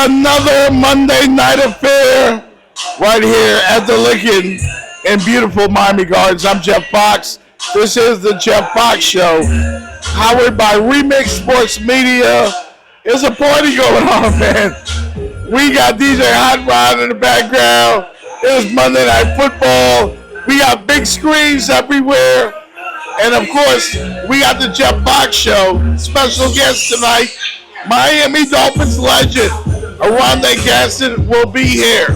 another Monday night affair right here at the Lickin' in beautiful Miami Gardens. I'm Jeff Fox. This is the Jeff Fox Show, powered by Remix Sports Media. There's a party going on, man. We got DJ Hot Rod in the background. There's Monday Night Football. We got big screens everywhere. And of course, we got the Jeff Fox Show. Special guest tonight, Miami Dolphins legend, Aronde Gaston will be here.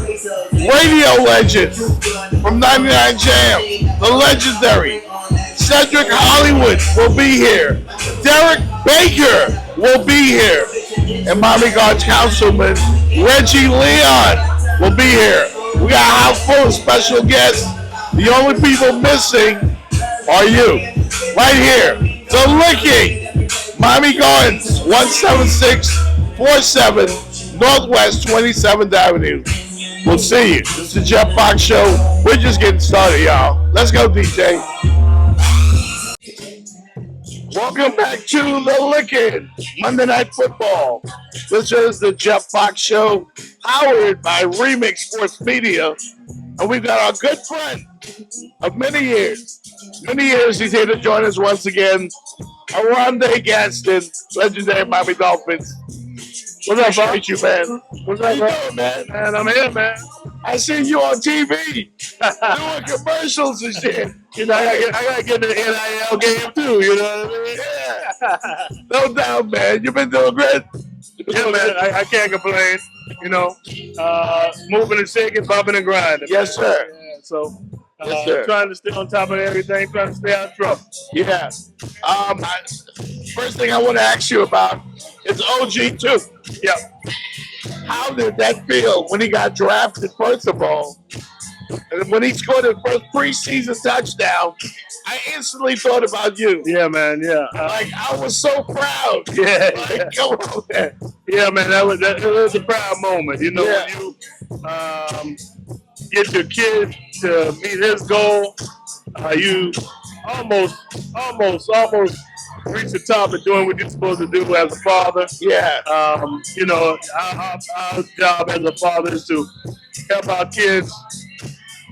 Radio legend from 99 Jam, the legendary Cedric Hollywood will be here. Derek Baker will be here. And Miami Gardens Councilman Reggie Leon will be here. We got a house full of special guests. The only people missing are you. Right here, the Licking, Miami Gardens, 17647 Northwest 27th Avenue. We'll see you. This is the Jeff Fox Show. We're just getting started, y'all. Let's go, DJ. Welcome back to the Licking, Monday Night Football. This is the Jeff Fox Show, powered by Remix Sports Media. And we've got our good friend of many years, he's here to join us once again, Aronde Gaston, legendary Miami Dolphins. What's up, Bob? You, man. What's up, doing, man? Man, I'm here, man. I seen you on TV doing commercials and shit. You know, I gotta get the NIL game too. You know what I mean? Yeah. No doubt, man. You've been doing great. Yeah, man. I can't complain. You know, moving and shaking, bumping and grinding. Yes, sir. Yeah, so. Trying to stay on top of everything, trying to stay out of trouble. Yeah. First thing I want to ask you about is OG too. Yeah. How did that feel when he got drafted, first of all? And when he scored his first preseason touchdown, I instantly thought about you. Yeah, man, yeah. I was so proud. Yeah. Come on, man. Yeah, man, it was a proud moment. You know, when you get your kid to meet his goal, you almost reach the top of doing what you're supposed to do as a father. Yeah. You know, our job as a father is to help our kids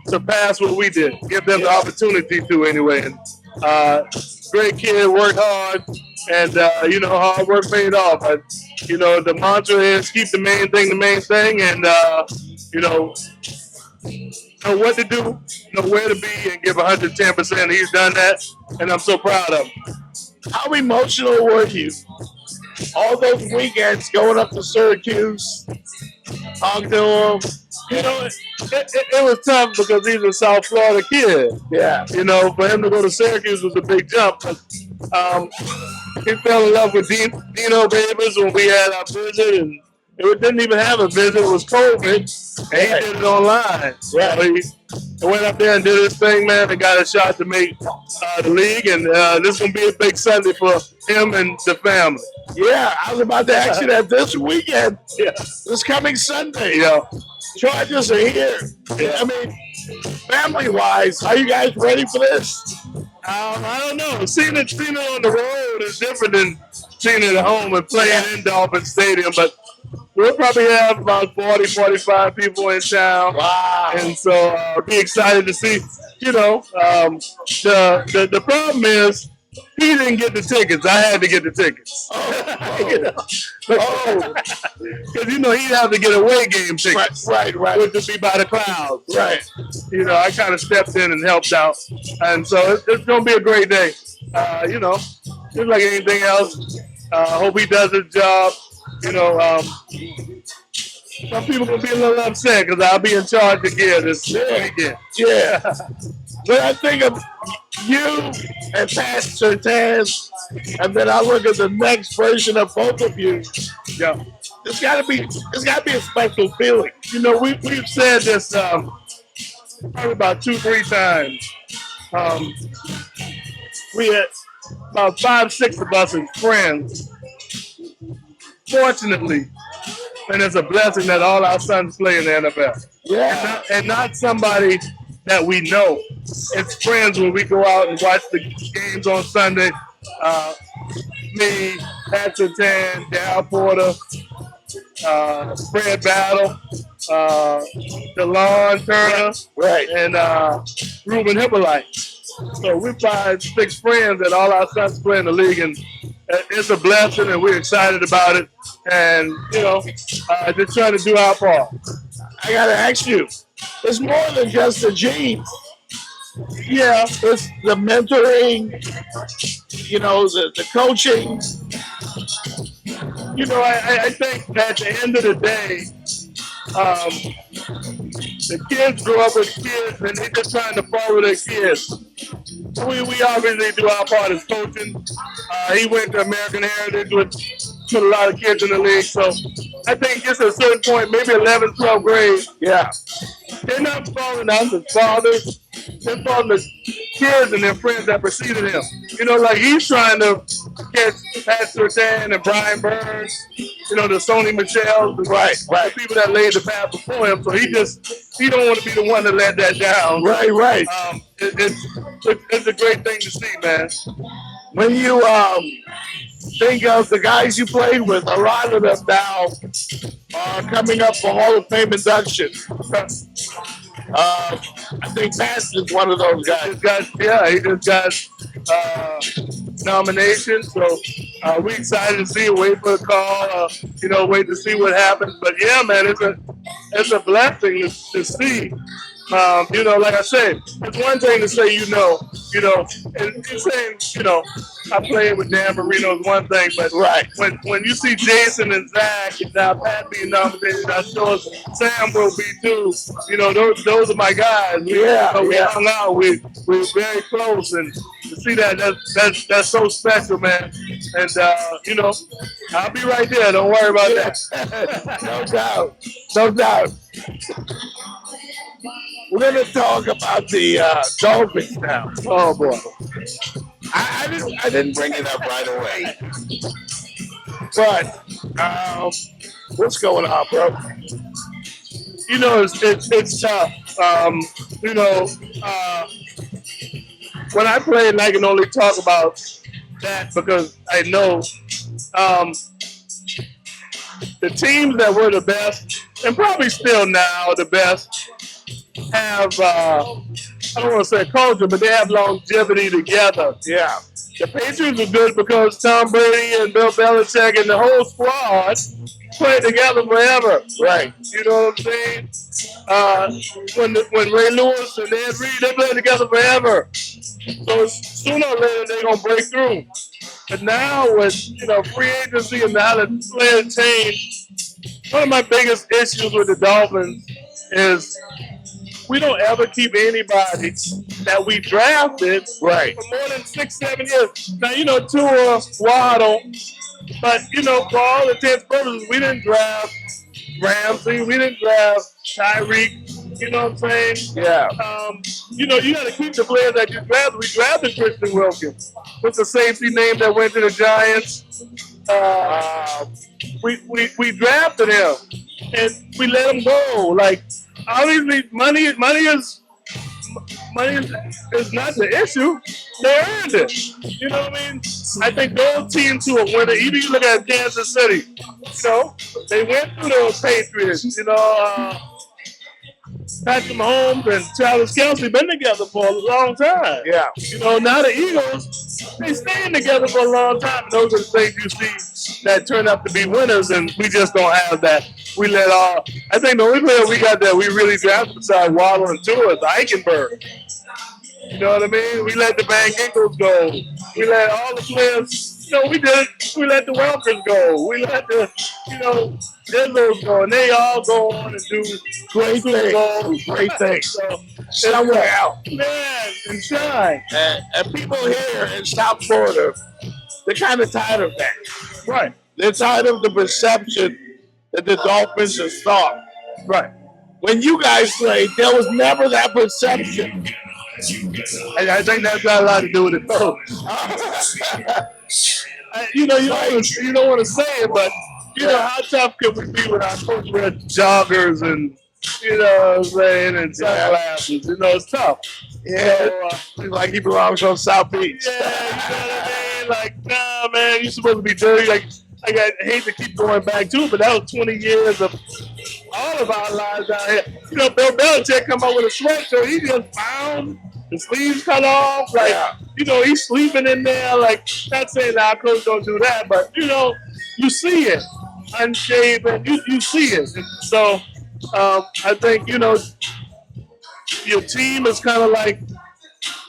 surpass what we did, give them the opportunity to anyway. And great kid, worked hard, and you know, hard work paid off. But, you know, the mantra is keep the main thing, and you know what to do, know where to be, and give 110%. He's done that, and I'm so proud of him. How emotional were you? All those weekends going up to Syracuse, talking to him. You know, it was tough because he's a South Florida kid. Yeah. You know, for him to go to Syracuse was a big jump. But, he fell in love with Dino Babers when we had our visit, and it didn't even have a visit. It was COVID, and he did it online. Right. So he went up there and did his thing, man, and got a shot to make the league. And this is going to be a big Sunday for him and the family. Yeah, I was about to ask you that this weekend. Yeah. This coming Sunday. Yeah. Chargers are here. Yeah. I mean, family-wise, are you guys ready for this? I don't know. Seeing it on the road is different than seeing it at home and playing in Dolphin Stadium, but we'll probably have about 40, 45 people in town. Wow. And so be excited to see, you know, the problem is he didn't get the tickets. I had to get the tickets. You know? Because, you know, he'd have to get away game tickets. Right. Which would be by the crowd. Right. You know, I kind of stepped in and helped out. And so it's going to be a great day. You know, just like anything else. Hope he does his job. You know, some people going to be a little upset because I'll be in charge again this weekend. Yeah. When I think of you and Pastor Taz, and then I look at the next version of both of you, Yeah. It's gotta be a special feeling. You know, we've said this probably about 2-3 times. We had about 5-6 of us as friends. Fortunately, and it's a blessing that all our sons play in the NFL. Yeah. And not somebody that we know. It's friends when we go out and watch the games on Sunday. Me, Patrick Tan, Dal Porter, Fred Battle, DeLon Turner, Right. and Ruben Hippolyte. So we 5, 6 friends that all our sons play in the league, and it's a blessing, and we're excited about it. And just trying to do our part. I gotta ask you, it's more than just the genes. Yeah, It's the mentoring, the coaching. I think at the end of the day, the kids grow up with kids, and they're just trying to follow their kids. We obviously do our part as coaching. He went to American Heritage with a lot of kids in the league. So I think just at a certain point, maybe 11th, 12th grade, Yeah. they're not following us as fathers. They're following the kids and their friends that preceded him. Like he's trying to catch Pat Surtain and Brian Burns, the Sony Michelle, Right. the people that laid the path before him. So he don't want to be the one to let that down. Right. It's a great thing to see, man. When you think of the guys you played with, a lot of them now are coming up for Hall of Fame induction. I think Pat is one of those guys. He just got nomination. So we excited to see it. Wait for the call. Wait to see what happens. But yeah, man, it's a blessing to see. Like I said, it's one thing to say, and saying, I played with Dan Marino is one thing, but right. when you see Jason and Zach and now Pat being nominated, I know Sam will be too. Those are my guys. We hung out. We're very close, and to see that's so special, man. And I'll be right there. Don't worry about that. No doubt. We're going to talk about the Dolphins now. Oh boy, I didn't bring it up right away, but what's going on, bro? It's tough. When I played, I can only talk about that because I know the teams that were the best, and probably still now the best, have, I don't want to say culture, but they have longevity together. Yeah. The Patriots are good because Tom Brady and Bill Belichick and the whole squad play together forever. Right. You know what I'm saying? When Ray Lewis and Ed Reed, they play together forever. So sooner or later they're gonna break through. But now with free agency and how the players change, one of my biggest issues with the Dolphins is we don't ever keep anybody that we drafted for more than 6-7 years. Now Tua, Waddle, but for all intents and purposes, we didn't draft Ramsey, we didn't draft Tyreek. You know what I'm saying? Yeah. You got to keep the players that you drafted. We drafted Christian Wilkins. What's the safety name that went to the Giants? We drafted him and we let him go. Like obviously, money is not the issue. They earned it. You know what I mean? I think those teams who are winning, even you look at Kansas City, they went through those Patriots. Patrick Mahomes and Travis Kelce been together for a long time. Yeah. Now the Eagles, they staying together for a long time. And those are the things you see that turn out to be winners, and we just don't have that. I think the only player we got that we really drafted besides Waddle and Tua is Eichenberg. You know what I mean? We let the Van Ginkles go. We let all the players, we did it. We let the Welkers go. We let the, Izzo's go. And they all go on and do great things. So, somewhere out. Man, and shine. And people here in South Florida, they're kind of tired of that. Right. They're tired of the perception that the Dolphins are soft. Right. When you guys played, there was never that perception. I think that's got a lot to do with it, though. You don't want to say it, but how tough could we be with our coach wearing joggers and what I'm saying, and sunglasses? It's tough. Yeah, like he belongs on South Beach. Yeah, you know what I mean? Like, nah, man, you're supposed to be dirty. Like, I hate to keep going back to it, but that was 20 years of all of our lives out here. You know, Bill Belichick come up with a sweatshirt, he just found the sleeves cut off, like you know, he's sleeping in there. Like, not saying that our coach don't do that, but you know, you see it, unshaven, you see it. And so I think you know your team is kind of like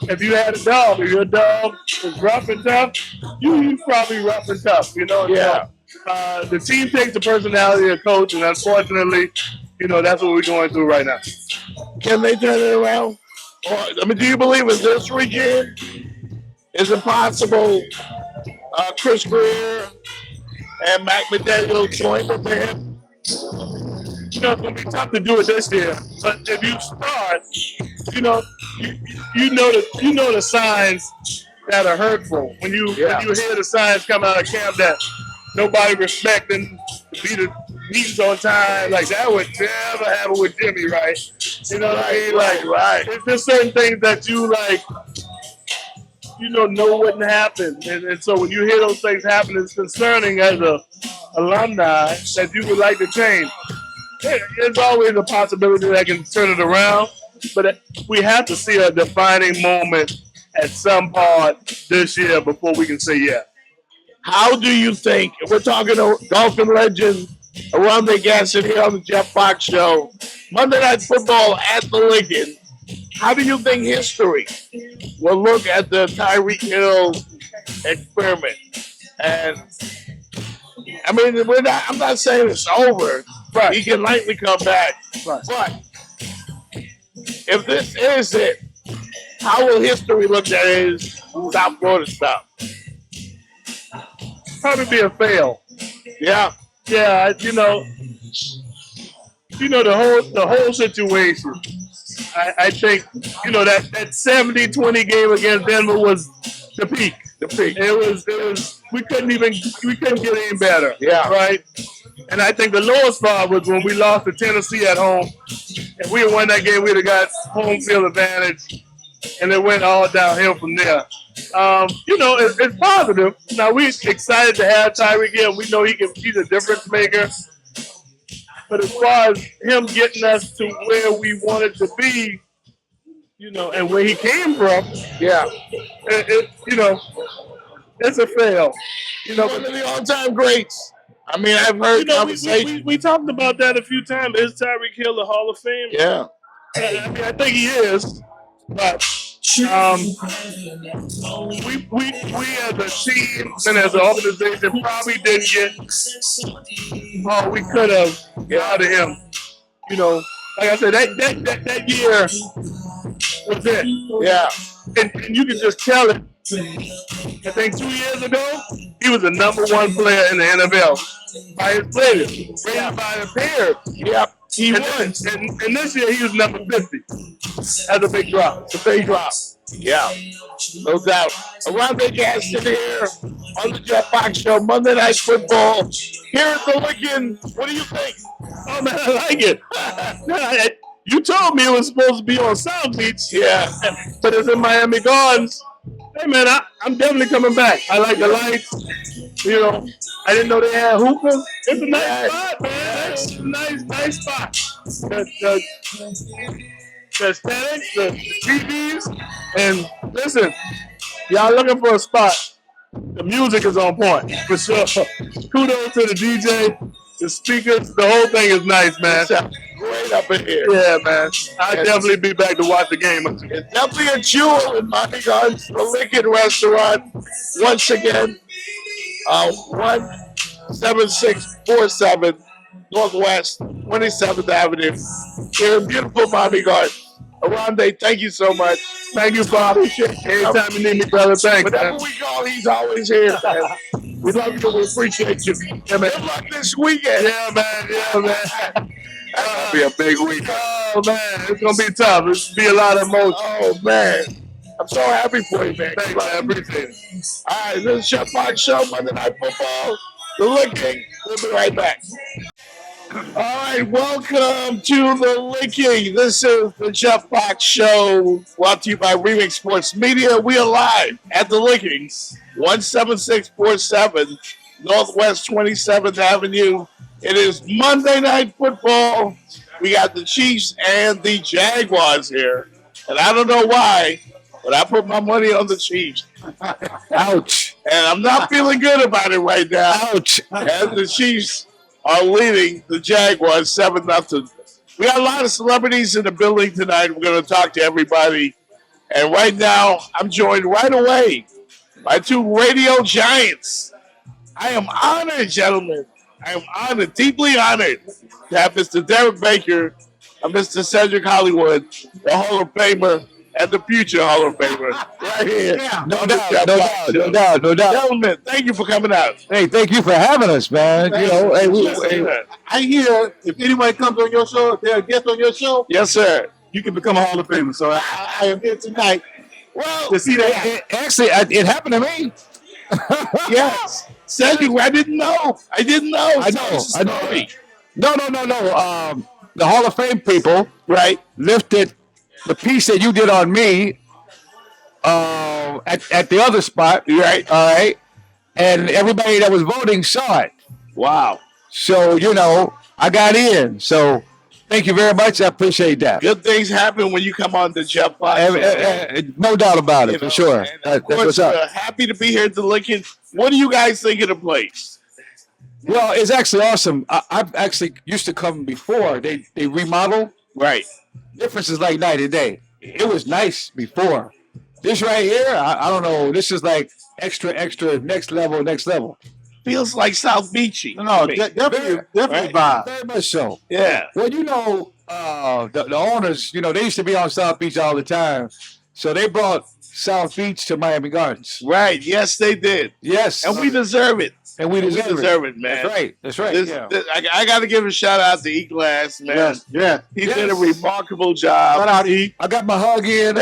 if you had a dog, if your dog is rough and tough, you probably rough and tough, you know. Yeah. So, the team takes the personality of the coach, and unfortunately, you know that's what we're going through right now. Can they turn it around? Or, I mean, do you believe in this regime? Is it possible Chris Greer and Mac McDaniel join with him? You know, it's gonna be tough to do it this year, but if you start, you know, you know the signs that are hurtful when you hear the signs come out of camp that nobody respecting be the meetings on time, like that would never happen with Jimmy, right? You know what I mean? Like, there's certain things that you like, you know wouldn't happen, and so when you hear those things happen, it's concerning as a alumni that you would like to change. There's always a possibility that can turn it around, but we have to see a defining moment at some part this year before we can say yeah. How do you think, we're talking to Dolphin legend around the Gasson here on the Jeff Fox Show, Monday Night Football at the Lincoln, how do you think history will look at the Tyreek Hill experiment? And I mean, I'm not saying it's over. Right. He can likely come back. Right. But if this is it, how will history look at his South Florida stuff? Probably be a fail. Yeah. Yeah, you know the whole situation. I think you know that 70-20 game against Denver was the peak. The peak. It was we couldn't get any better. Yeah. Right. And I think the lowest part was when we lost to Tennessee at home. If we had won that game, we'd have got home field advantage, and it went all downhill from there. You know, it's positive. Now we're excited to have Tyreek here. We know he's a difference maker. But as far as him getting us to where we wanted to be, you know, and where he came from, yeah, you know, it's a fail. You know, one of the all-time greats. I mean, I've heard conversations. We talked about that a few times. Is Tyreek Hill the Hall of Fame? Yeah. I mean, I think he is, but we as a team and as an organization probably didn't get all we could have out of him. You know, like I said, that year was it. Yeah. And you can just tell it. I think 2 years ago, he was the number one player in the NFL by his players, rated by the players. Yep. He was. And this year, he was number 50. That's a big drop. It's a big drop. Yeah. No doubt. Around the Gaston here on the Jeff Fox Show, Monday Night Football. Here at the Lincoln. What do you think? Oh, man, I like it. You told me it was supposed to be on South Beach. Yeah. But it's in Miami Gardens. Hey, man, I'm definitely coming back. I like the lights. You know, I didn't know they had hookahs. It's a nice spot, man. It's a nice spot. The aesthetics, the TVs, and listen, y'all looking for a spot. The music is on point, for sure. Kudos to the DJ, the speakers, the whole thing is nice, man. Great up in here. Yeah, man. I'll definitely be back to watch the game. It's definitely a jewel in Miami Gardens, the Lincoln Restaurant. Once again, 17647 Northwest 27th Avenue here in beautiful Miami Gardens. Arande, thank you so much. Thank you, Bob. Anytime you need me, brother, thanks. Whenever we call, he's always here. We love you. We appreciate you. Yeah, man. Good luck this weekend. Yeah, man. That's going to be a big weekend. Oh, man. It's going to be tough. It's going to be a lot of emotion. Oh, man. I'm so happy for you, man. Thanks, man. I appreciate it. All right, this is Jeff Fox Show, Monday Night Football. The Linking. We'll be right back. All right, welcome to the Linking. This is the Jeff Fox Show, brought to you by Remix Sports Media. We are live at the Linkings, 17647 Northwest 27th Avenue. It is Monday Night Football. We got the Chiefs and the Jaguars here. And I don't know why, but I put my money on the Chiefs. Ouch. And I'm not feeling good about it right now. Ouch. As the Chiefs are leading the Jaguars 7-0. We got a lot of celebrities in the building tonight. We're going to talk to everybody. And right now, I'm joined right away by two radio giants. I am honored, gentlemen. I am honored, deeply honored, to have Mr. Derek Baker and Mr. Cedric Hollywood, the Hall of Famer and the future Hall of Famer, right here. Yeah, No doubt. Gentlemen, thank you for coming out. Hey, thank you for having us, man. You know, I hear if anybody comes on your show, if they're a guest on your show, Yes, sir. you can become a Hall of Famer. So I am here tonight Well, to see that. actually, it happened to me. yes. Cedric, I didn't know. I I Tell us the know. story. No. The Hall of Fame people Right. lifted the piece that you did on me at the other spot, Right. all right? And everybody that was voting saw it. Wow. So, you know, I got in. So, thank you very much. I appreciate that. Good things happen when you come on the Jeff Fox. No doubt about it, You for know, sure. and That's of course, what's up. happy to be here at the Lincoln. What do you guys think of the place? Well, it's actually awesome. I've actually used to come before. They remodel. Right. Difference is like night and day. It was nice before. This right here, I don't know. This is like extra, next level. Feels like South Beachy. No, to me. definitely Right. vibe. Very much so. Yeah. Well, you know, the owners, you know, they used to be on South Beach all the time. So they brought South Beach to Miami Gardens. Right. Yes, they did. Yes. And we deserve it. And we deserve it. man. That's right. Yeah. I got to give a shout out to E-Glass, man. Yes, yeah. He Yes. did a remarkable Shout job. out E. I got my hug in,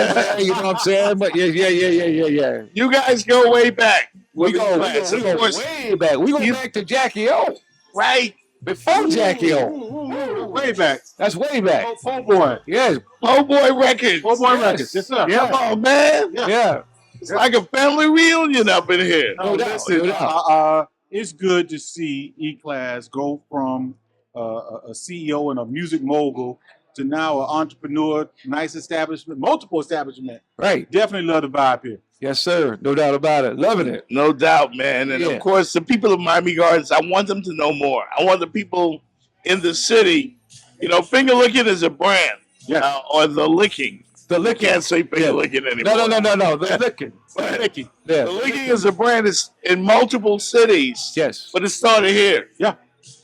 you know what I'm saying? But yeah. You guys go way back. We go E-Glass, of course. way back. We go back to Jackie O. Right. Before Jackie O. Way back. That's way back. Oh boy. Yes. Oh Boy Records. Oh boy records. Yes, sir. Yeah. Come on, man. Yeah. It's like a family reunion up in here. No, doubt, listen, no doubt. it's good to see E-Class go from a CEO and a music mogul to now an entrepreneur, nice establishment, multiple establishment. Right. Definitely love the vibe here. Yes, sir. No doubt about it. Loving it. No doubt, man. And Yeah. of course, the people of Miami Gardens, I want them to know more. I want the people in the city, you know, finger licking is a brand. Yeah. Or the licking. The I licking. can't say finger Yeah. licking anymore. No. The licking. But Yeah. the licking is a brand that's in multiple cities. Yes. But it started here. Yeah.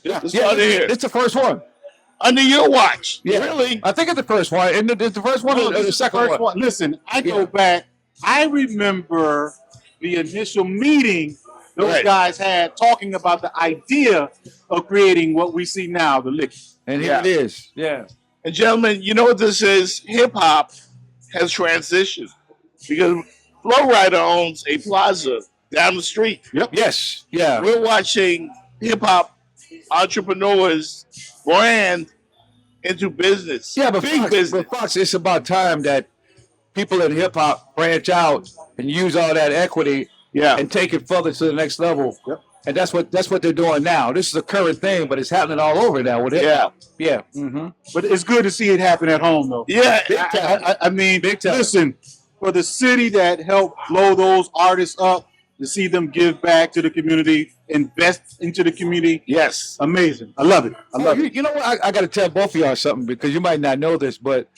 It started here. It's the first one. Under your watch. Yeah. Really? I think it's the first one. And it's the first one or This the is second first one? Listen, I Yeah. go back. I remember the initial meeting those Right. guys had talking about the idea of creating what we see now, the lick. And here Yeah. it is. Yeah. And gentlemen, you know what this is? Hip hop has transitioned because Flowrider owns a plaza down the street. Yes. Yeah. We're watching hip hop entrepreneurs brand into business. Yeah, but big Fox, business. it's about time that people in hip hop branch out and use all that equity Yeah. and take it further to the next level. Yep. And that's what they're doing now. This is a current thing, but it's happening all over now with hip hop. Yeah. Mm-hmm. But it's good to see it happen at home, though. Yeah. I mean, Big time. listen, for the city that helped blow those artists up, to see them give back to the community, invest into the community, Yes. amazing. I love it. I love it. You know what? I got to tell both of y'all something because you might not know this, but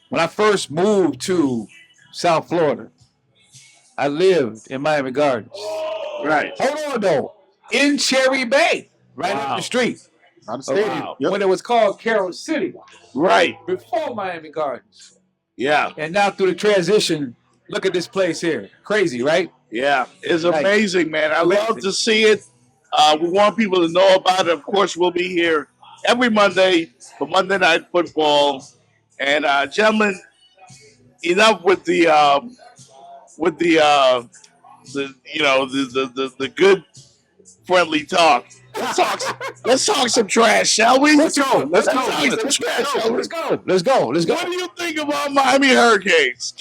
when I first moved to South Florida, I lived in Miami Gardens. Right. Hold on, though. In Cherry Bay, right up the street. Not a stadium. wow. Yep. When it was called Carroll City, Right. before Miami Gardens. Yeah. And now through the transition, look at this place here. Crazy, right? Yeah. It's Nice. amazing, man. I love Amazing. to see it. We want people to know about it. Of course, we'll be here every Monday for Monday Night Football. And gentlemen, enough with the good friendly talk. Let's talk some trash, shall we? Let's go. Let's go. talk some trash, shall we? Let's go. What do you think about Miami Hurricanes?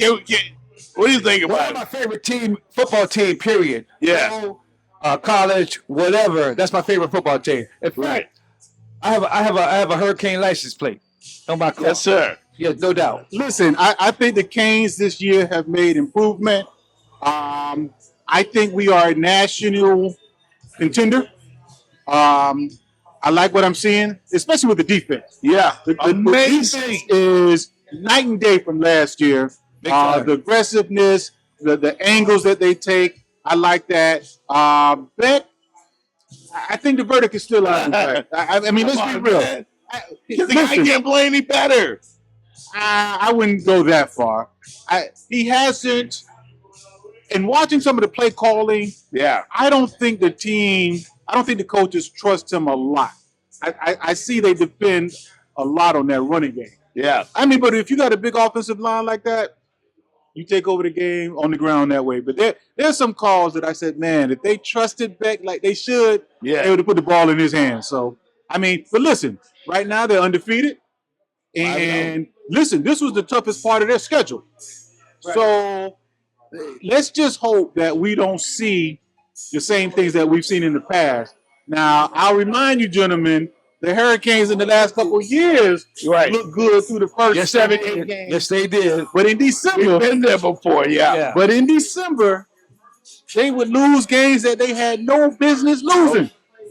What do you think One about of my it? favorite football team, period. Yeah. You know, college, whatever. That's my favorite football team. In fact, I have a Hurricane license plate on my car. Yes, sir. Yeah, no doubt. Listen, I think the Canes this year have made improvement. I think we are a national contender. I like what I'm seeing, especially with the defense. Yeah. The Amazing. defense is night and day from last year. The aggressiveness, the angles that they take, I like that. Beck, I think the verdict is still out. I mean, let's be real. The guy can't play any better. I wouldn't go that far. He hasn't. And watching some of the play calling, Yeah. I don't think the coaches trust him a lot. I see they depend a lot on that running game. Yeah. I mean, but if you got a big offensive line like that, you take over the game on the ground that way. But there's some calls that I said, man, if they trusted Beck like they should, they would have put the ball in his hands. So, I mean, but listen, right now they're undefeated. And listen, this was the toughest part of their schedule. Right. So let's just hope that we don't see the same things that we've seen in the past. Now, I'll remind you, gentlemen, the Hurricanes in the last couple of years looked good through the first 7-8 games. Yes, they did. But in December, we've been there before, yeah. But in December, they would lose games that they had no business losing.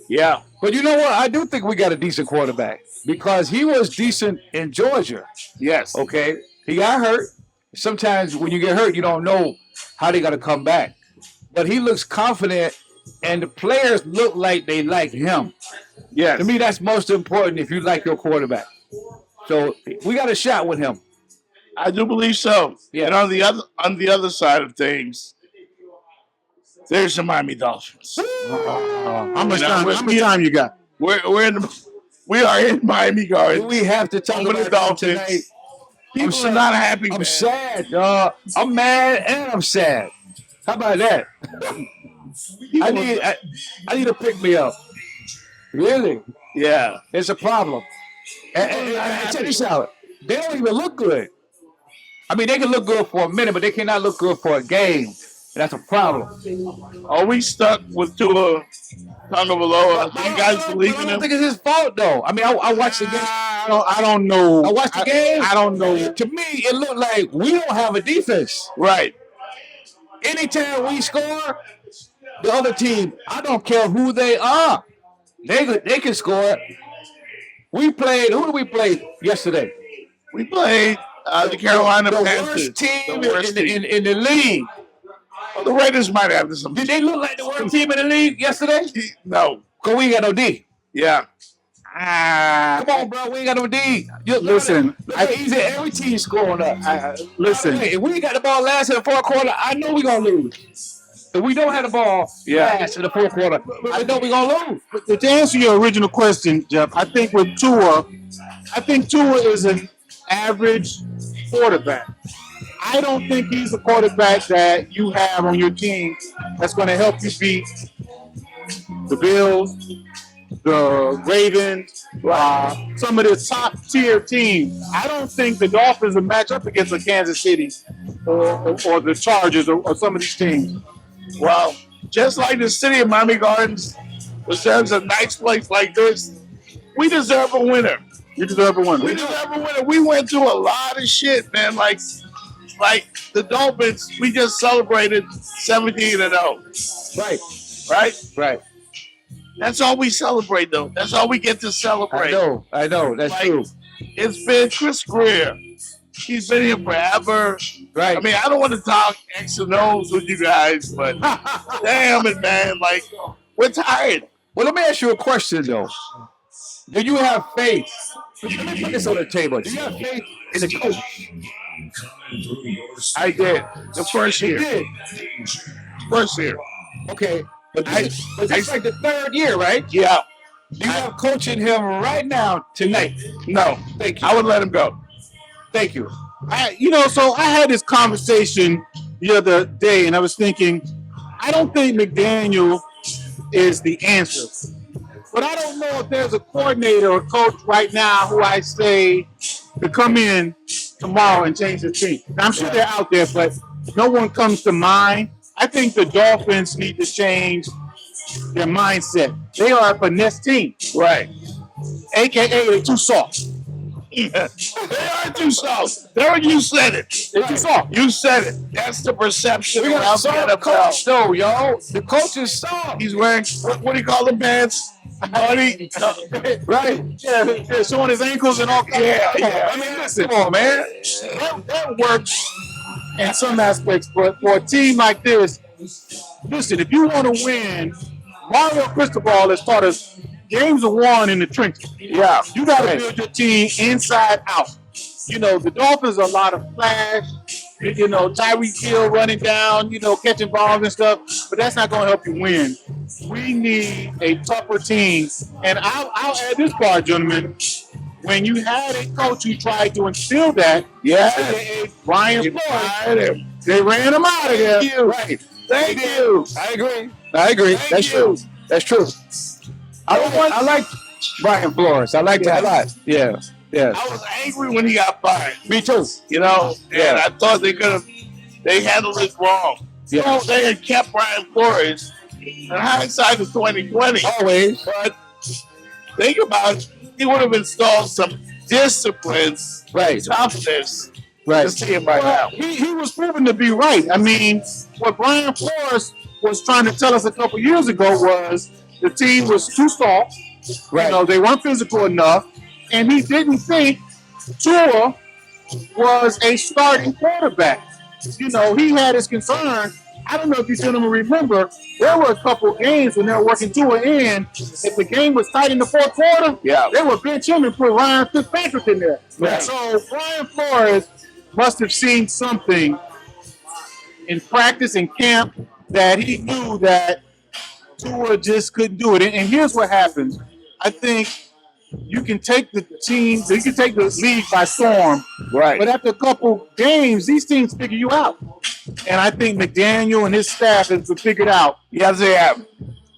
Yeah. But you know what? I do think we got a decent quarterback because he was decent in Georgia. Yes. Okay. He got hurt. Sometimes when you get hurt, you don't know how they got to come back. But he looks confident, and the players look like they like him. Yes. To me, that's most important if you like your quarterback. So we got a shot with him. I do believe so. Yeah. And on the other side of things, there's the Miami Dolphins. How much time you got? We are in Miami Gardens. We have to talk about the Dolphins tonight. People are not happy. I'm man. sad, dog. I'm mad and I'm sad. How about that? I need to pick me up. Really? Yeah. It's a problem. And check this out. They don't even look good. I mean, they can look good for a minute, but they cannot look good for a game. That's a problem. Are we stuck with Tua Tagovailoa? You guys believe in I don't him? think it's his fault, though. I mean, I watched the game. I don't know. I watched the game. I don't know. To me, it looked like we don't have a defense. Right. Anytime we score, the other team, I don't care who they are, they can score. We played. Who did we play yesterday? We played the Carolina the Panthers. Worst team the worst team. in the league. Well, the Raiders might have some. Did they look like the worst team in the league yesterday? No. Because we ain't got no D. Yeah. Come on, bro. We ain't got no D. Listen, look how easy every team scoring up. Listen. Hey, if we ain't got the ball last in the fourth quarter, I know we're going to lose. If we don't have the ball last in the fourth quarter, I know we're going to lose. But to answer your original question, Jeff, I think with Tua, is an average quarterback. I don't think he's the quarterback that you have on your team that's going to help you beat the Bills, the Ravens, some of the top tier teams. I don't think the Dolphins will match up against the Kansas City or the Chargers or some of these teams. Well, just like the city of Miami Gardens deserves a nice place like this, we deserve a winner. You deserve a winner. We deserve a winner. We went through a lot of shit, man. Like the Dolphins, we just celebrated 17-0. Right. That's all we celebrate, though. That's all we get to celebrate. I know. That's true. It's been Chris Greer. He's been here forever. Right. I mean, I don't want to talk X and O's with you guys, but damn it, man. Like, we're tired. Well, let me ask you a question, though. Do you have faith? Let me put this on the table. Do you have faith in the coach? I did. The first year. You did? First year. Okay. But this like the third year, right? Yeah. Do you have coaching him right now, tonight? No. Thank you. I would let him go. Thank you. So I had this conversation the other day, and I was thinking, I don't think McDaniel is the answer. But I don't know if there's a coordinator or coach right now who I say to come in tomorrow and change the team. Now, I'm sure they're out there, but no one comes to mind. I think the Dolphins need to change their mindset. They are a finesse team. Right. AKA they too soft. They are too soft. Derek, you said it. They're too soft. You said it. That's the perception We got a around the soft coach, NFL. though, yo. The coach is soft. He's wearing, what do you call them pants? Buddy. Right? Yeah, showing his ankles and all kinds Yeah, of stuff. yeah. I mean, listen, come on, man. That works in some aspects, but for a team like this, listen, if you want to win, Mario Cristobal has taught us games are won in the trenches. Yeah. You got to build your team inside out. You know, the Dolphins are a lot of flash, you know, Tyreek Hill running down, you know, catching balls and stuff, but that's not going to help you win. We need a tougher team. And I'll add this part, gentlemen. When you had a coach who tried to instill that, aka Brian Floyd, they ran him out of there. Thank you. Right. Thank you. I agree. Thank That's you. true. That's true. I like Brian Flores. I like that a lot. Yeah. Yeah. I was angry when he got fired. Me too. You know, and I thought they handled it wrong. Yeah. You know, they had kept Brian Flores. And hindsight is 2020. Always. But think about it, he would have installed some disciplines, Right. toughness. Right. To see him right now. He was proven to be right. I mean, what Brian Flores was trying to tell us a couple years ago was the team was too soft. Right. You know, they weren't physical enough, and he didn't think Tua was a starting quarterback. You know, he had his concern. I don't know if you gentlemen remember, there were a couple games when they were working Tua in. If the game was tight in the fourth quarter, they would bench him and put Ryan Fitzpatrick in there. Right. So Brian Flores must have seen something in practice and camp that he knew that Tua just couldn't do it. And here's what happens. I think you can take the team, you can take the league by storm, Right. but after a couple games, these teams figure you out. And I think McDaniel and his staff has figured out. Yes, they have.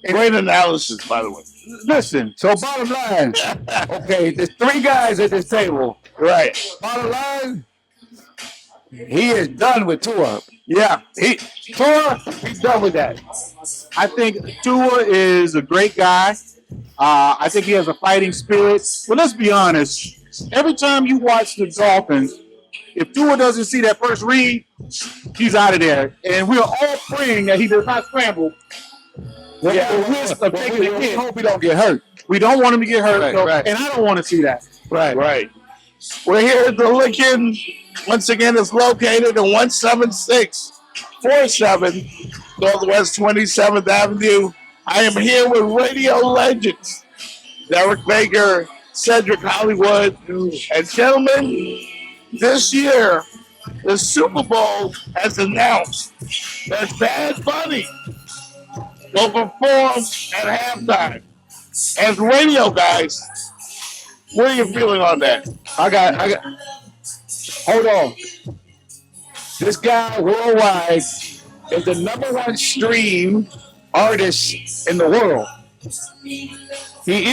Great analysis, by the way. Listen, So bottom line, okay, there's three guys at this table. Right. Bottom line, he is done with Tua. Yeah. Tua, he's done with that. I think Tua is a great guy. I think he has a fighting spirit. But let's be honest. Every time you watch the Dolphins, if Tua doesn't see that first read, he's out of there. And we're all praying that he does not scramble. Yeah, The risk of taking a we hit. hope he don't get hurt. We don't want him to get hurt, Right, so- right. and I don't want to see that. Right. We're here at the Lickin'. Once again, it's located at 17647 Northwest 27th Avenue. I am here with radio legends, Derek Baker, Cedric Hollywood. And gentlemen, this year, the Super Bowl has announced that Bad Bunny will perform at halftime. As radio guys, what are you feeling on that? I got. Hold on. This guy worldwide is the #1 stream artist in the world. He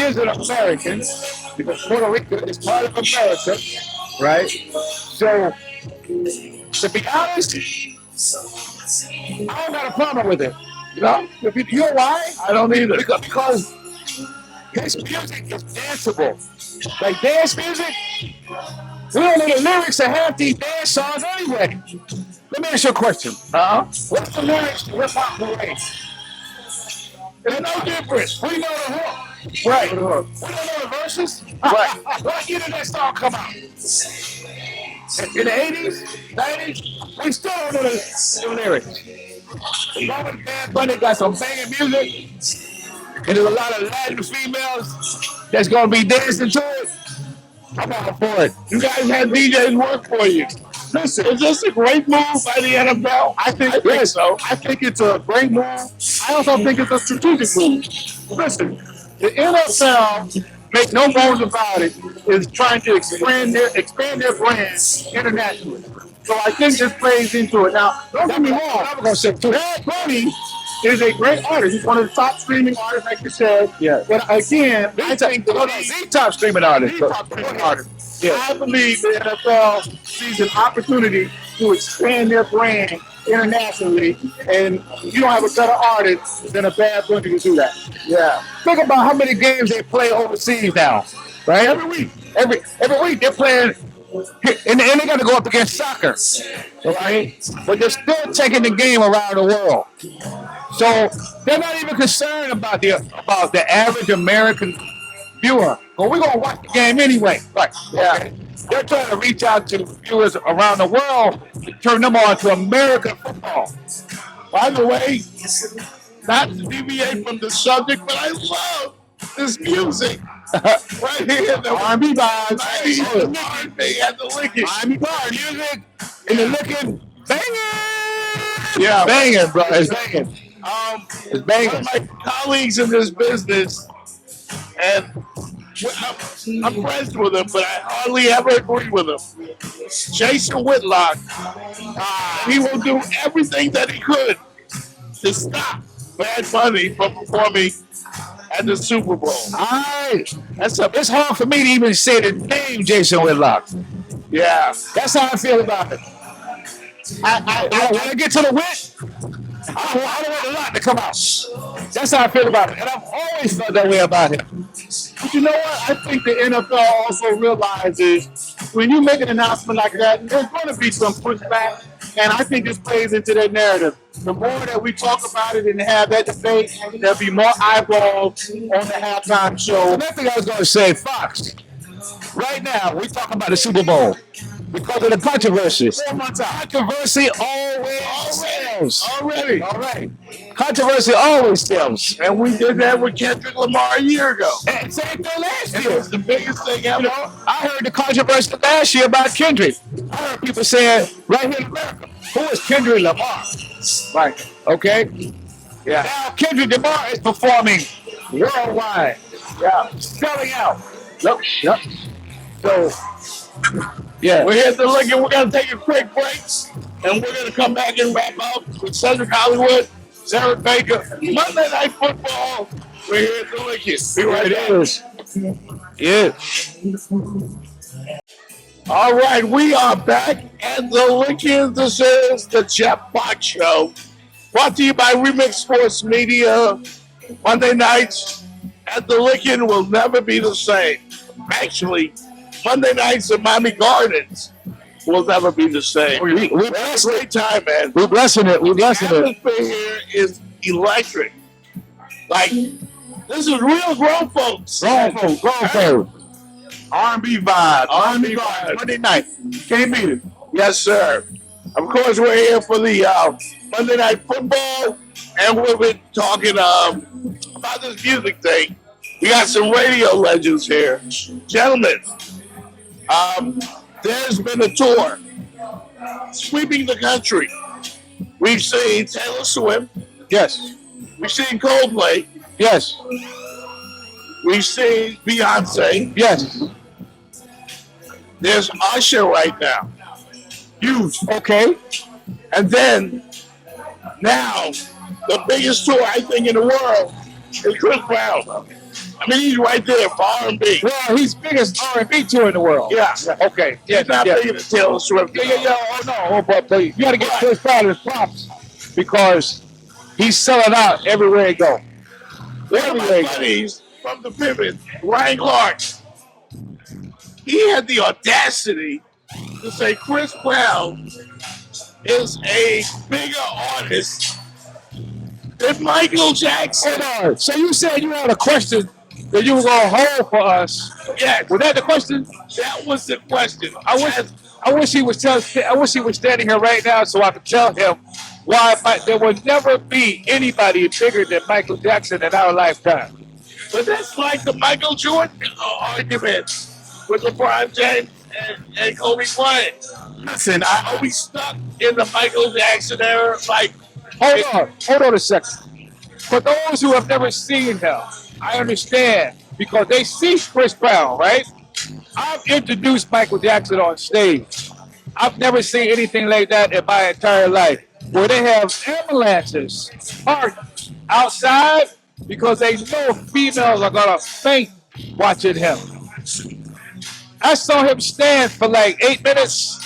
is an American because Puerto Rico is part of America, right? So, to be honest, I don't got a problem with it. You know why? I don't either. Because his music is danceable. Like dance music, we don't need the lyrics to have these dance songs anyway. Let me ask you a question. What's the lyrics to Hip Hop Parade? They're no different. We know the hook. Right. We don't know the verses. Right. What year did that song come out? In the 80s, 90s? We still don't know the lyrics. Robert Bad Bunny got some banging music, and there's a lot of Latin females that's gonna be dancing to it. I'm all for it. You guys had DJs work for you. Listen, is this a great move by the NFL? I think so. I think it's a great move. I also think it's a strategic move. Listen, the NFL, make no bones about it, is trying to expand their brand internationally. So I think this plays into it. Now, don't get me wrong. I'm gonna say too. Bad Bunny is a great artist. He's one of the top streaming artists, like you said. Yeah. But again, I think the top streaming artist. top streaming artist. I believe the NFL sees an opportunity to expand their brand internationally, and you don't have a better artist than a Bad Bunny to do that. Yeah. Think about how many games they play overseas now, right? Every week. Every week they're playing, and they got to go up against soccer, right? But they're still taking the game around the world. So they're not even concerned about the average American viewer. But we're gonna watch the game anyway. Right. Yeah. Okay. They're trying to reach out to viewers around the world to turn them on to American football. By the way, not to deviate from the subject, but I love this music. Right here, the R&B vibes. R&B at the Lincoln. R&B vibes. Music in the looking banging. Yeah. Banging, bro. It's banging. It's One banging. of my colleagues in this business, and I'm friends with him, but I hardly ever agree with him. Jason Whitlock, he will do everything that he could to stop Bad Bunny from performing at the Super Bowl. It's hard for me to even say the name Jason Whitlock. Yeah. That's how I feel about it. When I get to the wit, I don't want a lot to come out. That's how I feel about it. And I've always felt that way about him. But you know what? I think the NFL also realizes when you make an announcement like that, there's going to be some pushback. And I think this plays into that narrative. The more that we talk about it and have that debate, there'll be more eyeballs on the halftime show. Another thing I was going to say, Fox, right now, we're talking about the Super Bowl because of the controversy. 4 months out. Controversy always sells. Already. All right. Controversy always sells. And we did that with Kendrick Lamar a year ago. And same thing last It year. was the biggest thing ever. You know, I heard the controversy last year about Kendrick. I heard people saying, right here in America, who is Kendrick Lamar? Right. Okay? Yeah. Now Kendrick Lamar is performing worldwide. Yeah. Selling out. Yep. So, Yeah. We're here to look and we're going to take a quick break. And we're going to come back and wrap up with Cedric Hollywood, Sarah Baker, Monday Night Football. We're here to look it. Be right back. Yeah. All right, we are back at the Lincoln. This is the Jeff Fox Show, brought to you by Remix Sports Media. Monday nights at the Lincoln will never be the same. Actually, Monday nights at Miami Gardens will never be the same. We We're having a great time, man. We're blessing it. We're blessing The it. atmosphere here is electric. Like, this is real grown folks. Grown folk. R&B vibe. R&B vibe. Monday night. Can't beat it. Yes, sir. Of course, we're here for the Monday Night Football, and we've been talking about this music thing. We got some radio legends here. Gentlemen, there's been a tour sweeping the country. We've seen Taylor Swift. Yes. We've seen Coldplay. Yes. We've seen Beyonce. Yes. There's Usher right now. Huge. Okay. And then, now, the biggest tour, I think, in the world is Chris Brown. I mean, he's right there for R&B. Well, he's biggest R&B tour in the world. Yeah. Okay. Yeah. He's not bigger than Taylor Swift. Yeah. Oh no. But you got to get Chris Brown his props because he's selling out everywhere he go. One of my buddies from the Pivot, Ryan Clark, he had the audacity to say Chris Brown is a bigger artist than Michael Jackson. Hold on. So you said you had a question that you were going to hold for us. Yes, Was that the question? that was the question. I wish he was standing here right now so I could tell him why there will never be anybody bigger than Michael Jackson in our lifetime. But that's like the Michael Jordan argument with LeBron James and Kobe Bryant. Listen, I always stuck in the Michael Jackson era. Like, Hold on a second. For those who have never seen him, I understand because they see Chris Brown, right? I've introduced Michael Jackson on stage. I've never seen anything like that in my entire life, where they have ambulances parked outside because they know females are gonna faint watching him. I saw him stand for like 8 minutes,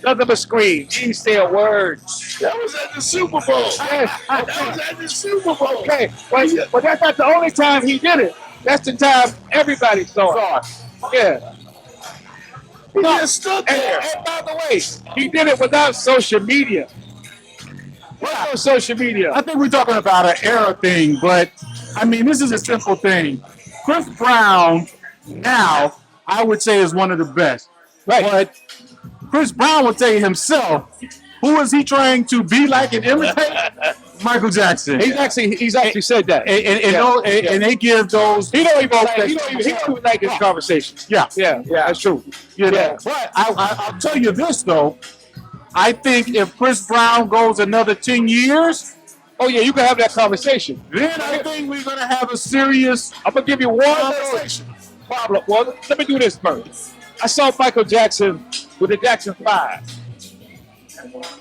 nothing but scream. He didn't say a word. That was at the Super Bowl. That was at the Super Bowl. Okay, but that's not the only time he did it. That's the time everybody saw it. Yeah. He just stood there. And by the way, he did it without social media. What's on social media? I think we're talking about an era thing, but I mean, this is a simple thing. Chris Brown now, I would say, is one of the best. Right. But Chris Brown would say himself, who is he trying to be like and imitate? Michael Jackson. He's actually said that. And they give those. He don't even like this conversation. Yeah, That's true. Yeah. But I'll tell you this though. I think if Chris Brown goes another 10 years, oh yeah, you can have that conversation. then I think we're gonna have a serious. I'm gonna give you one conversation. Problem. Well, let me do this first. I saw Michael Jackson with the Jackson 5.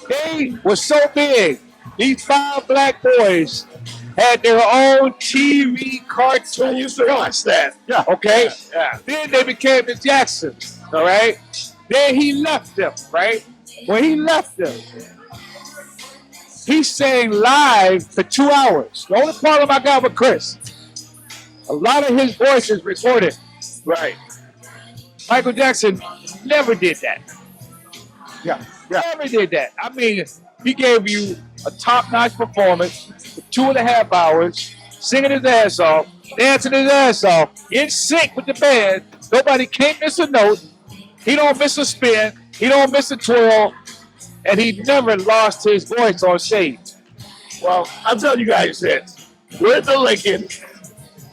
They were so big. These 5 black boys had their own TV cartoon. I used to watch that. Yeah. Okay? Yeah. Then they became the Jacksons. All right? Then he left them, right? When he left them, he sang live for 2 hours. The only problem I got with Chris, a lot of his voice is recorded. Right. Michael Jackson never did that. Yeah. Never did that. I mean, he gave you a top-notch performance for 2.5 hours, singing his ass off, dancing his ass off, in sync with the band. Nobody can't miss a note. He don't miss a spin. He don't miss a twirl. And he never lost his voice on stage. Well, I'll tell you guys this. We're at the Lincoln.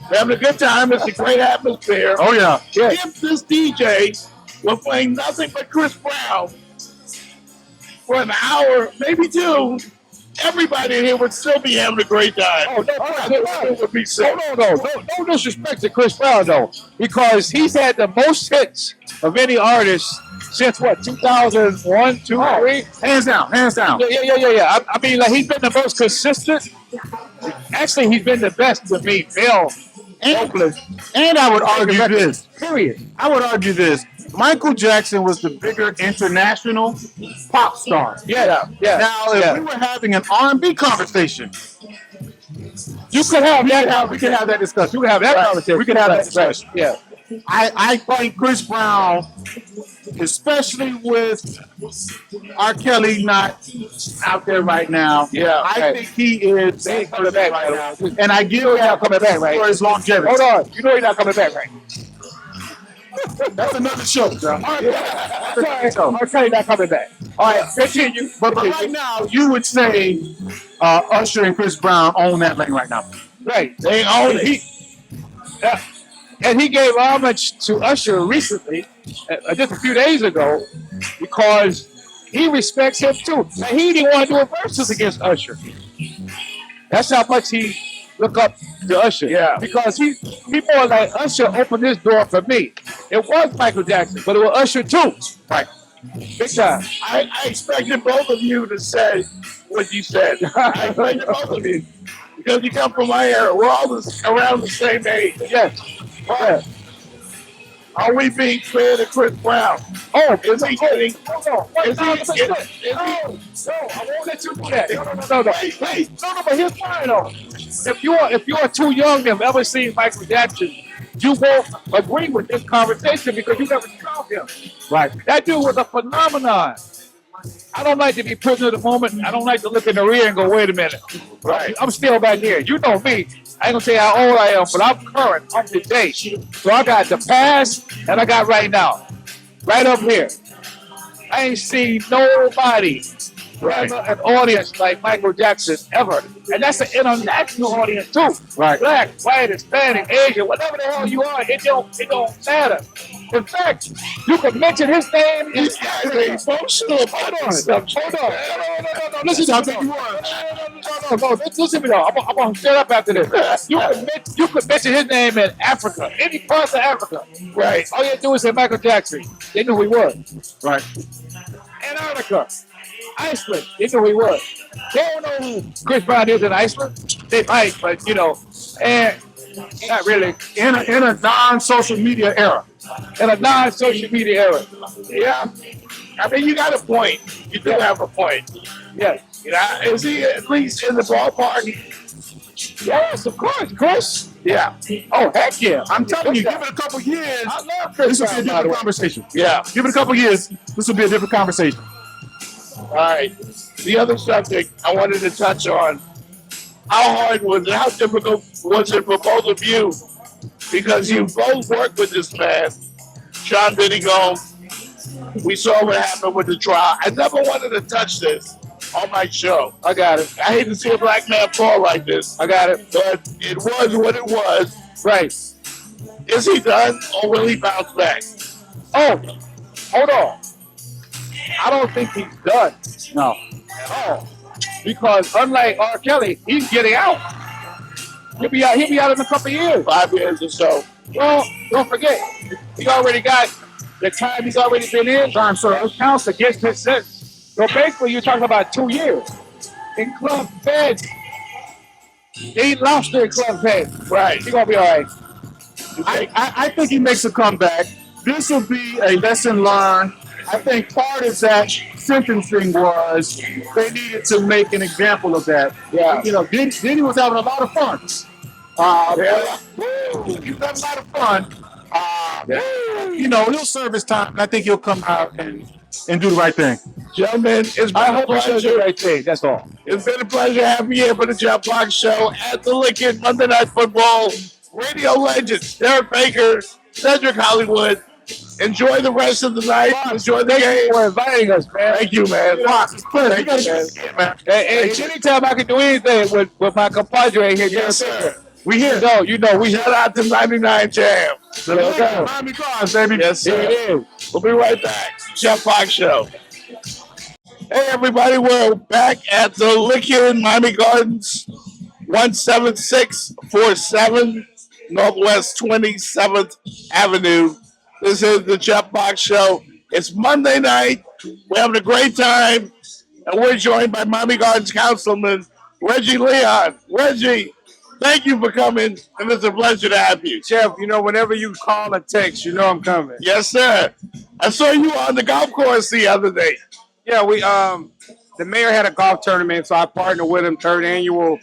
We're having a good time. It's a great atmosphere. Oh yeah. If this DJ was playing nothing but Chris Brown for an hour, maybe 2, everybody in here would still be having a great time. Oh, no, It would be sick. no disrespect to Chris Brown, though, because he's had the most hits of any artist since what, 2001, 2, 3? Hands down. Yeah. I mean, like, he's been the most consistent. Actually, he's been the best to me, male vocalist. And I would argue this. Period. I would argue this. Michael Jackson was the bigger international pop star. Yeah. Now, if we were having an R&B conversation, You could have that. we could have that discussion. You could have that conversation. We could have that discussion. Yeah. I think Chris Brown, especially with R. Kelly not out there right now, I think he is coming back right right now. And I give him that coming back, right? for his longevity. Hold on. You know he's not coming back, right? That's another show, John. R. Kelly not coming back. All right, continue. But right now, you would say Usher and Chris Brown own that lane right now. Right. They own it. And he gave homage to Usher recently, just a few days ago, because he respects him too. And he didn't want to do a versus against Usher. That's how much he look up to Usher. Yeah. Because he more like Usher opened this door for me. It was Michael Jackson, but it was Usher too. Right. Big time. I expected both of you to say what you said. I expected both of you. Because you come from my era. We're all around the same age. Yes. But are we being fair to Chris Brown? Oh, Is he getting... no, I won't let you do that. No. Wait. No, but here's why though. If you're too young to have ever seen Michael Jackson, you won't agree with this conversation because you never saw him. Right. That dude was a phenomenon. I don't like to be prisoner of the moment. I don't like to look in the rear and go, wait a minute. Right. I'm still back here. You know me. I ain't gonna say how old I am, but I'm current. I'm today. So I got the past and I got right now. Right up here. I ain't seen nobody have an audience like Michael Jackson ever. And that's an international audience too. Right. Black, white, Hispanic, Asian, whatever the hell you are, it don't matter. In fact, you can mention his name. These guys are emotional about this stuff. Hold on. No. Listen to me. No. Listen to me though. I'm gonna shut up after this. You could mention his name in Africa, any parts of Africa. Right. All you had to do is say Michael Jackson. They knew who he was. Right. Antarctica, Iceland. They knew who he was. They don't know who Chris Brown is in Iceland. They might, but and not really. In a non-social media era. In a non-social media era. Yeah. I mean, you got a point. You do have a point. Yes. Yeah, is he at least in the ballpark? Yes, of course, Chris. Yeah. Oh, heck yeah. I'm telling you, give it a couple years. I love Chris This will be a Brown, by the different way. conversation. Yeah. Give it a couple years. This will be a different conversation. All right. The other subject I wanted to touch on: how hard was it? How difficult was it for both of you? Because you both worked with this man, Sean Diddy Gold. We saw what happened with the trial. I never wanted to touch this on my show. I got it. I hate to see a black man fall like this. I got it. But it was what it was. Right. Is he done or will he bounce back? Oh, hold on. I don't think he's done. No. At all. Because unlike R. Kelly, he's getting out. He'll be out in a couple of years. 5 years or so. Well, don't forget, he already got the time he's already been in. Time served counts against his sentence. So basically, you're talking about 2 years in club fed. He lost in club fed. Right. He's gonna be all right. I think he makes a comeback. This will be a lesson learned. I think part of that sentencing was they needed to make an example of that. Yeah. You know, Diddy was having a lot of fun. Yeah. He's having a lot of fun. You know, he'll serve his time, and I think he'll come out and do the right thing. Gentlemen, it's been I a hope he does the pleasure. right thing. That's all. It's been a pleasure having you here for the Jeff Fox Show at the Lincoln Monday Night Football. Radio legends, Derek Baker, Cedric Hollywood. Enjoy the rest of the night. Enjoy the Thank you game. for inviting us, man. Thank you, man. Fox, it's a pleasure. Thank you, man. Yeah, man. Hey, anytime I can do anything with my compadre here, Yes, sir. we here. We Shout out to 99 Jam. Miami Cars, baby. Yes, Here sir. it is. We'll be right back. Jeff Fox Show. Hey, everybody. We're back at the Lincoln Miami Gardens, 17647 Northwest 27th Avenue. This is the Jeff Fox Show. It's Monday night. We're having a great time. And we're joined by Miami Gardens Councilman Reggie Leon. Reggie, thank you for coming. And it's a pleasure to have you. Jeff, whenever you call or text, I'm coming. Yes, sir. I saw you on the golf course the other day. Yeah, the mayor had a golf tournament, so I partnered with him, third annual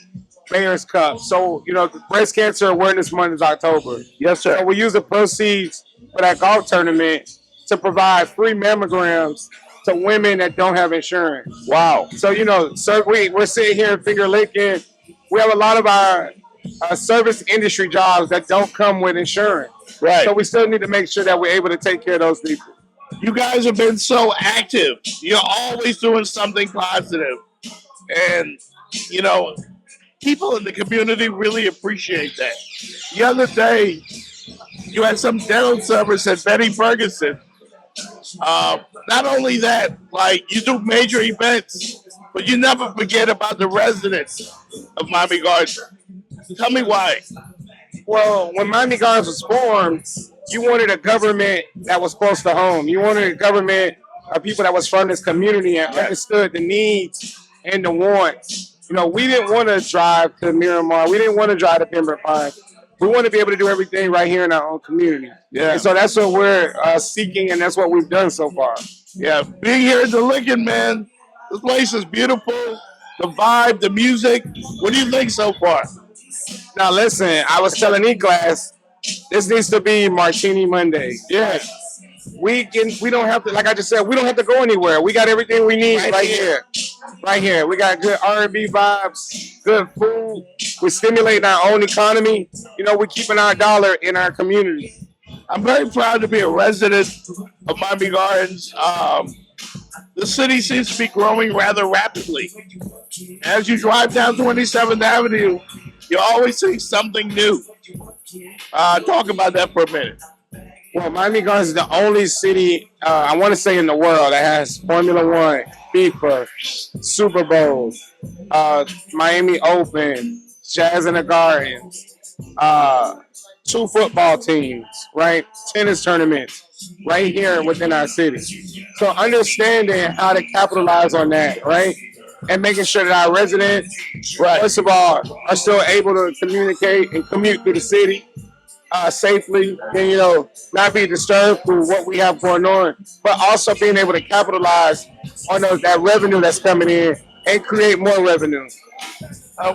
Mayor's Cup. So, the Breast Cancer Awareness Month is October. Yes, sir. So we use the proceeds for that golf tournament to provide free mammograms to women that don't have insurance. Wow. So, we're sitting here in Finger Lincoln. We have a lot of our service industry jobs that don't come with insurance. Right. So we still need to make sure that we're able to take care of those people. You guys have been so active. You're always doing something positive. And, people in the community really appreciate that. The other day, you had some dental service at Betty Ferguson. Not only that, you do major events, but you never forget about the residents of Miami Gardens. Tell me why. Well, when Miami Gardens was formed, you wanted a government that was close to home. You wanted a government of people that was from this community and understood the needs and the wants. We didn't want to drive to Miramar. We didn't want to drive to Pembroke Pines. We want to be able to do everything right here in our own community. Yeah. And so that's what we're seeking, and that's what we've done so far. Yeah, being here at the Lincoln, man, this place is beautiful. The vibe, the music. What do you think so far? Now, listen, I was telling E-Class, this needs to be Martini Monday. Yeah. We don't have to, like I just said, we don't have to go anywhere. We got everything we need right here. Right here. We got good R&B vibes, good food. We're stimulating our own economy. We're keeping our dollar in our community. I'm very proud to be a resident of Miami Gardens. The city seems to be growing rather rapidly. As you drive down 27th Avenue, you always see something new. Talk about that for a minute. Well, Miami Gardens is the only city, I want to say in the world, that has Formula One, FIFA, Super Bowls, Miami Open, Jazz in the Gardens, 2 football teams, right? Tennis tournaments right here within our city. So understanding how to capitalize on that, right? And making sure that our residents, first of all, are still able to communicate and commute through the city safely and, not be disturbed through what we have going on, but also being able to capitalize on that revenue that's coming in and create more revenue.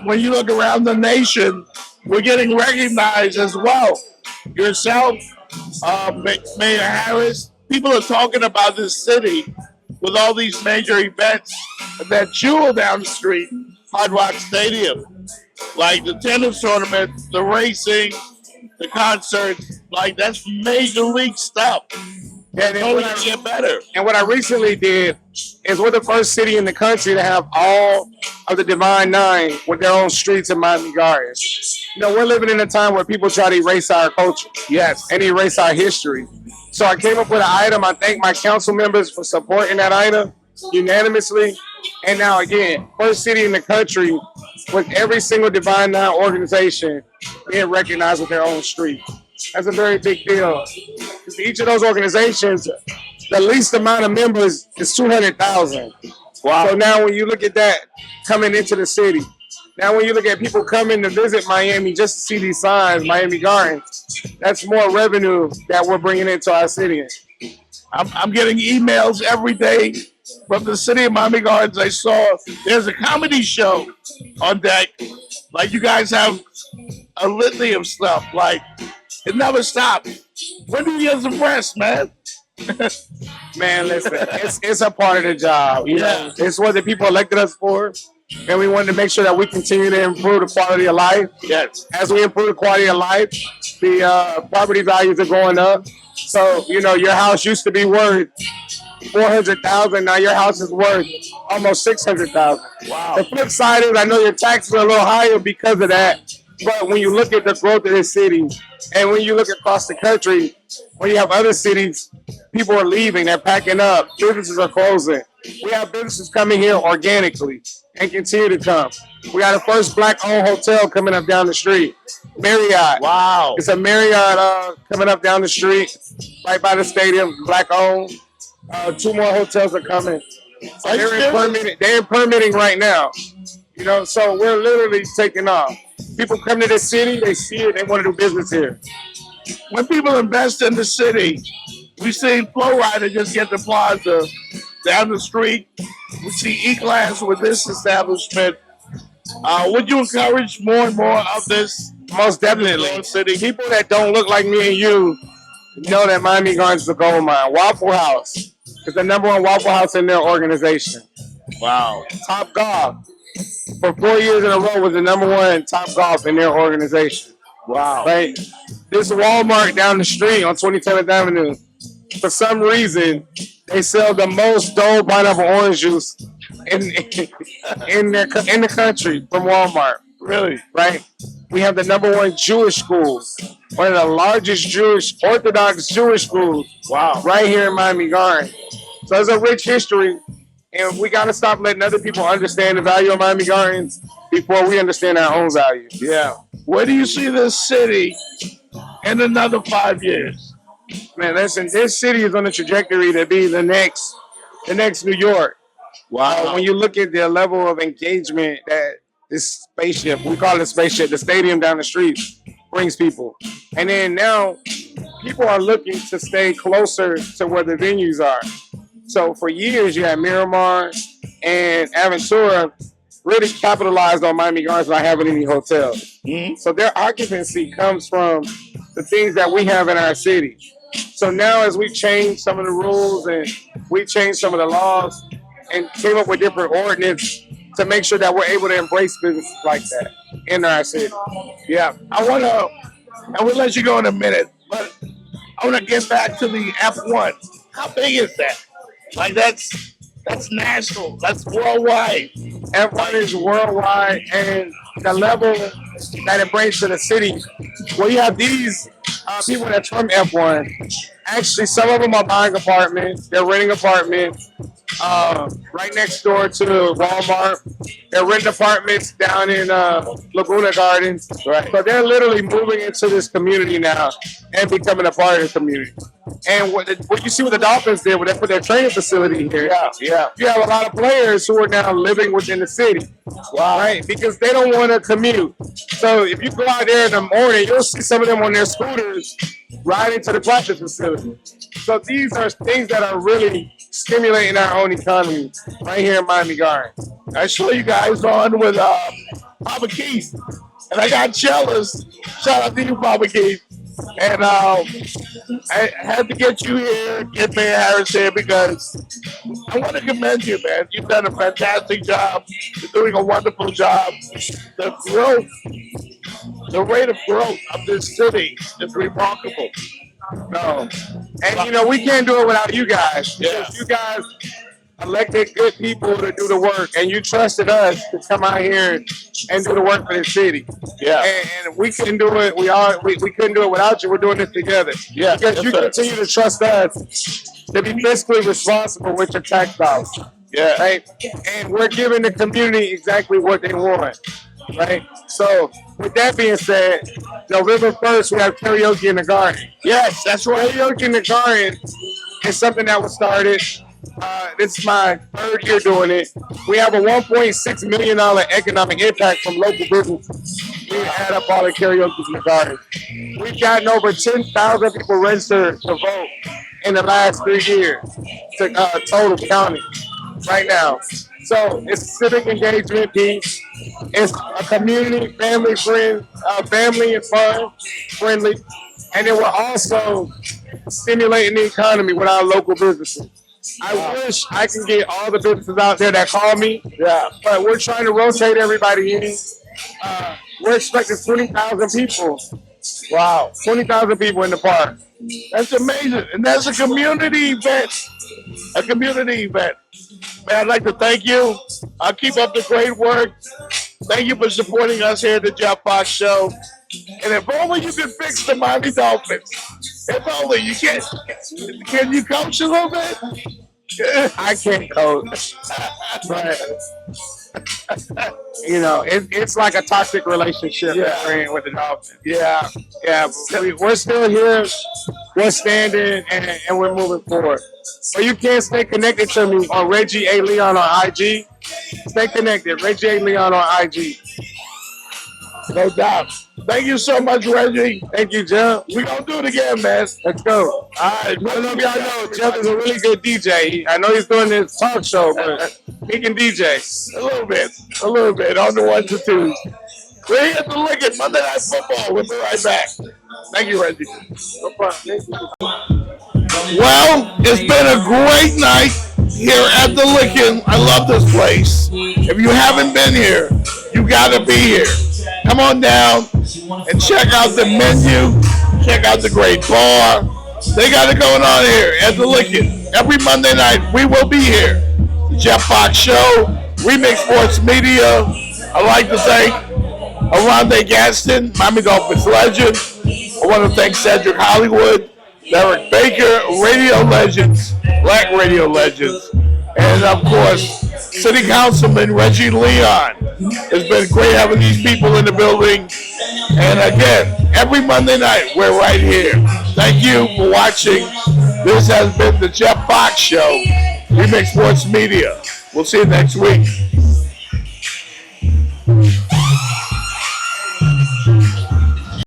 When you look around the nation, we're getting recognized as well. Yourself, Mayor Harris, people are talking about this city with all these major events. That jewel down the street, Hard Rock Stadium, like the tennis tournament, the racing, the concerts, like that's major league stuff. And It's only gonna get better. And what I recently did is we're the first city in the country to have all of the Divine Nine with their own streets in Miami Gardens. You know, we're living in a time where people try to erase our culture. Yes. And erase our history. So I came up with an item. I thank my council members for supporting that item unanimously. And now again, first city in the country with every single Divine Nine organization being recognized with their own street. That's a very big deal. Because each of those organizations, the least amount of members is 200,000. Wow. So now when you look at that coming into the city, now when you look at people coming to visit Miami just to see these signs, Miami Gardens, that's more revenue that we're bringing into our city. I'm getting emails every day from the city of Miami Gardens. I saw there's a comedy show on deck. Like you guys have a litany of stuff. Like it never stops. When do you get some rest, man? Man, listen, it's a part of the job. You know, it's what the people elected us for. And we wanted to make sure that we continue to improve the quality of life. Yes. As we improve the quality of life, the property values are going up. So, you know, your house used to be worth $400,000. Now your house is worth almost $600,000. Wow. The flip side is I know your taxes are a little higher because of that. But when you look at the growth of this city and when you look across the country, when you have other cities, people are leaving, they're packing up, businesses are closing. We have businesses coming here organically and continue to come. We got a first black-owned hotel coming up down the street, Marriott. Wow. It's a Marriott coming up down the street, right by the stadium, black-owned. 2 more hotels are coming. So they're in permitting right now. You know, so we're literally taking off. People come to the city, they see it, they want to do business here. When people invest in the city, we see Flow Rider just get the plaza down the street. We see E-Class with this establishment. Would you encourage more and more of this? Most definitely. City. People that don't look like me and you know that Miami Gardens is a gold mine. Waffle House is the #1 Waffle House in their organization. Wow. Top Golf for 4 years in a row was the #1 Top Golf in their organization. Wow. Right? This Walmart down the street on 27th Avenue, for some reason, they sell the most Dole pineapple orange juice in the country from Walmart. Really? Right? We have the #1 Jewish school, one of the largest Orthodox Jewish schools. Wow. Right here in Miami Gardens. So there's a rich history, and we got to stop letting other people understand the value of Miami Gardens before we understand our own value. Yeah. Where do you see this city in another 5 years? Man, listen, this city is on a trajectory to be the next New York. Wow. When you look at the level of engagement that this spaceship, we call it a spaceship, the stadium down the street, brings people. And then now people are looking to stay closer to where the venues are. So for years you had Miramar and Aventura really capitalized on Miami Gardens not having any hotels. Mm-hmm. So their occupancy comes from the things that we have in our city. So now as we change some of the rules and we change some of the laws and came up with different ordinance to make sure that we're able to embrace businesses like that in our city. Yeah. I will let you go in a minute, but I want to get back to the F1. How big is that? Like that's national. That's worldwide. F1 is worldwide, and the level that it brings to the city. Well, you have these people that's from F1. Actually, some of them are buying apartments. They're renting apartments right next door to Walmart. They're renting apartments down in Laguna Gardens. Right. So they're literally moving into this community now and becoming a part of the community. And what you see what the Dolphins did when they put their training facility here. Yeah. You have a lot of players who are now living within the city. Wow. Right? Because they don't want to commute. So if you go out there in the morning, you'll see some of them on their scooters riding to the practice facility. So these are things that are really stimulating our own economy right here in Miami Gardens. I saw you guys on with Papa Keith, and I got jealous. Shout out to you, Papa Keith. And I had to get you here, get Mayor Harris here, because I want to commend you, man. You've done a fantastic job. You're doing a wonderful job. The growth, the rate of growth of this city is remarkable. No. And you know, we can't do it without you guys. Yeah. Because you guys elected good people to do the work, and you trusted us to come out here and do the work for the city. Yeah. And we couldn't do it. We couldn't do it without you. We're doing this together. Yeah. Because you continue to trust us to be fiscally responsible with your tax dollars. Yeah. Right. And we're giving the community exactly what they want. Right. So with that being said, November 1st we have karaoke in the garden. Yes, that's right. Karaoke in the garden is something that was started. This is my third year doing it. We have a $1.6 million economic impact from local businesses. We add up all the karaoke in the garden. We've gotten over 10,000 people registered to vote in the last 3 years to total county right now. So it's a civic engagement piece. It's a community, family and fun friendly. And then we're also stimulating the economy with our local businesses. I wish I can get all the businesses out there that call me. Yeah. But we're trying to rotate everybody in. We're expecting 20,000 people. Wow. 20,000 people in the park. That's amazing. And that's a community event. A community event. Man, I'd like to thank you. I'll keep up the great work. Thank you for supporting us here at the Jeff Fox Show. And if only you could fix the Miami Dolphins. If only you can you coach a little bit? I can't coach. But, you know, it's like a toxic relationship that we're in with the Dolphins. Yeah. Yeah, but we're still here. We're standing and we're moving forward. But you can stay connected to me on Reggie A. Leon on IG. Stay connected. Reggie A. Leon on IG. No doubt. Thank you so much, Reggie. Thank you, Jeff. We're going to do it again, man. Let's go. All right. I don't know if y'all know, Jeff is a really good DJ. I know he's doing this talk show, but he can DJ. A little bit on the ones and twos. We're here to look at Monday Night Football. We'll be right back. Thank you, Reggie. No problem. Thank you. Well, it's been a great night here at the Lickin'. I love this place. If you haven't been here, you got to be here. Come on down and check out the menu. Check out the great bar. They got it going on here at the Lickin'. Every Monday night, we will be here. The Jeff Fox Show, Remix Sports Media. I'd like to thank Arande Gaston, Miami Dolphins legend. I want to thank Cedric Hollywood, Derek Baker, radio legends, black radio legends, and of course, City Councilman Reggie Leon. It's been great having these people in the building. And again, every Monday night, we're right here. Thank you for watching. This has been the Jeff Fox Show, Remix Sports Media. We'll see you next week.